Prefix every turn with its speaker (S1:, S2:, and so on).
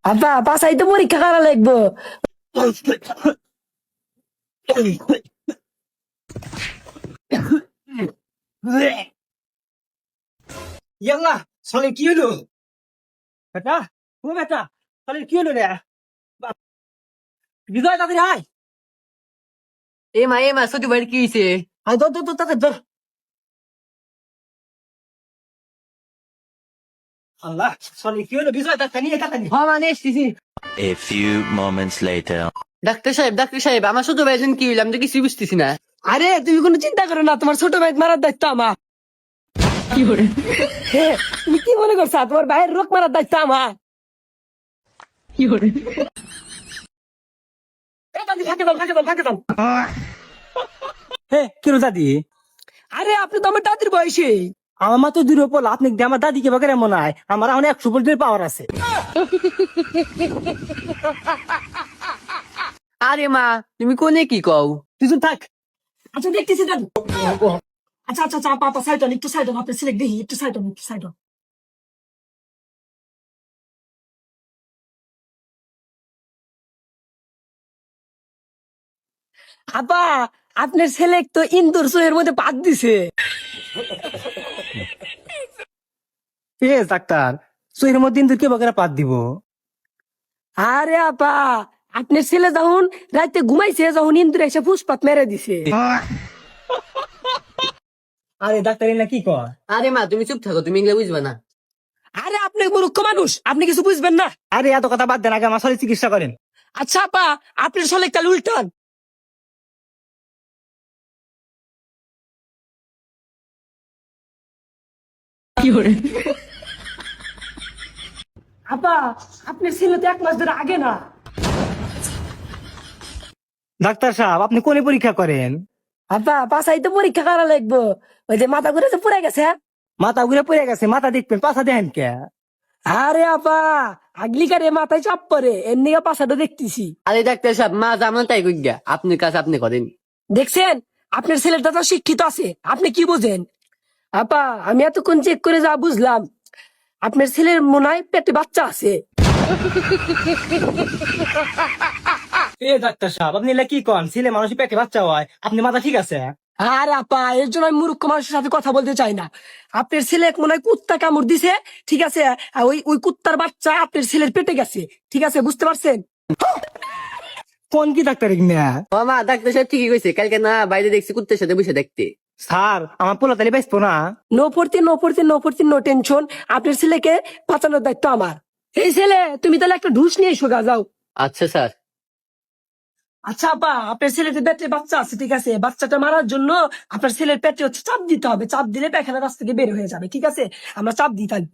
S1: আব্বা বাসাই তো পরীক্ষা করা লাগবো।
S2: ইয়াল্লা সলে কি হলো বেটা? ও বেটা, সলে কি হলো রে? বিজয় তাদের আয়,
S3: এ মা ছোট ভাই কি হয়েছে?
S2: আয় ধর ধর ধর তাদের ধর। আল্লাহ সলে কি হলো? বিজয় তাড়াতাড়ি তাড়াতাড়ি।
S3: হ্যাঁ মানে এসেছি।
S4: A few moments later.
S3: Doctor সাহেব আমার ছোট ভাই কি হইলাম তো কিছু বুঝতেছি না।
S1: আরে তুমি কোনো চিন্তা করো না, তোমার ছোট ভাই মারার দায়িত্ব আমার।
S3: কি করে?
S1: তুমি কি মনে করছো তোমার ভাইয়ের রোগ মারার দায়িত্ব আমার?
S3: কি করে?
S1: ফাঁকে দাও ফাঁকে দাও ফাঁকে দাও।
S2: হে কি হলো দাদি?
S1: আরে আপনি তো আমার দাদির বয়সী।
S2: আমার মা তো দূরে পড়লো, আপনি কি আমার দাদিকে বাগের মনে হয়? আমার অনেক 100 ভোল্টের পাওয়ার আছে।
S3: আরে মা তুমি কোনে কি কও?
S2: তুই চুপ থাক।
S1: আচ্ছা দেখতেছি দাদু। আচ্ছা আচ্ছা আচ্ছা আপা সাইড হন, একটু সাইড হন, আপনি সিলেক্ট দেখি, একটু সাইড হন, একটু সাইড হন। আপা আপনার ছেলে তো ইন্দুর চোহের মধ্যে পাত দিছে।
S2: এ ডাক্তার, চোখের মধ্যে দিন কে বাগেরা পাত দিব?
S1: আরে আপা আপনার ছেলে যখন রাতে ঘুমাইছে, যখন ইন্দুর এসে ফুসপাত মেরে দিছে।
S2: আরে ডাক্তার না কি কর?
S3: আরে মা তুমি চুপ থাকো, তুমি এগুলো বুঝবা না।
S1: আরে আপনি মূর্খ মানুষ, আপনি কিছু বুঝবেন না।
S2: আরে এত কথা বাদ দেন, আগে আমার শরীর চিকিৎসা করেন।
S1: আচ্ছা আপা আপনার ছেলে কাল উল্টান।
S3: কি করে?
S1: আপা আপনার ছেলে তো 1 মাস ধরে আগে না।
S2: ডাক্তার সাহেব, আপনি কোনে পরীক্ষা করেন?
S1: আপা পাশাই তো পরীক্ষা করা লাগবো। ওই যে মাথা ঘুরে পুড়ে গেছে।
S2: মাথা ঘুরে পড়ে গেছে, মাথা দেখবেন, পাছা দেখেন কে?
S1: আরে আপা আগলিকারে মাথায় চাপ পরে এর নিয়ে পাশাটা দেখতেছি।
S3: আরে ডাক্তার সাহেব মা জামান তাই কইগা আপনার কাছে আপনি করেন।
S1: দেখছেন আপনার ছেলেটা তো শিক্ষিত আছে, আপনি কি বোঝেন? আপা আমি এতক্ষণ চেক করে যা বুঝলাম, আপনার ছেলের মনে হয় পেটে বাচ্চা আছে।
S2: এ ডাক্তার সাহেব, আপনি এলা কি কন? ছেলে মানুষের পেটে বাচ্চা হয়, আপনি মাথা ঠিক আছে?
S1: আর আপা এর জন্য আমি মূর্খ মানুষের সাথে কথা বলতে চাই না। আপনার ছেলে মনে হয় কুত্তা কামড় দিছে, ঠিক আছে? আর ওই ওই কুত্তার বাচ্চা আপনার ছেলের পেটে গেছে, ঠিক আছে? বুঝতে পারছেন?
S2: কোন কি ডাক্তার না?
S3: ও মা ডাক্তার সাহেব ঠিকই কইছে, কালকে না বাইরে দেখছি কুত্তের সাথে বসে দেখতে।
S2: স্যার, আমার পোলা তালি বাঁচবো না?
S1: নো ফোরতি নো ফোরতি নো ফোরতি নো টেনশন, আপনার ছেলেকে বাঁচানোর দায়িত্ব আমার। এই ছেলে তুমি তাহলে একটা ঢুস নিয়ে এসো গা, যাও।
S3: আচ্ছা স্যার।
S1: আচ্ছা আপা আপনার ছেলের পেটে বাচ্চা আছে, ঠিক আছে? বাচ্চাটা মারার জন্য আপনার ছেলের পেটে হচ্ছে চাপ দিতে হবে, চাপ দিলে পায়খানা রাস্তা থেকে বের হয়ে যাবে, ঠিক আছে? আমরা চাপ দিই তাহলে।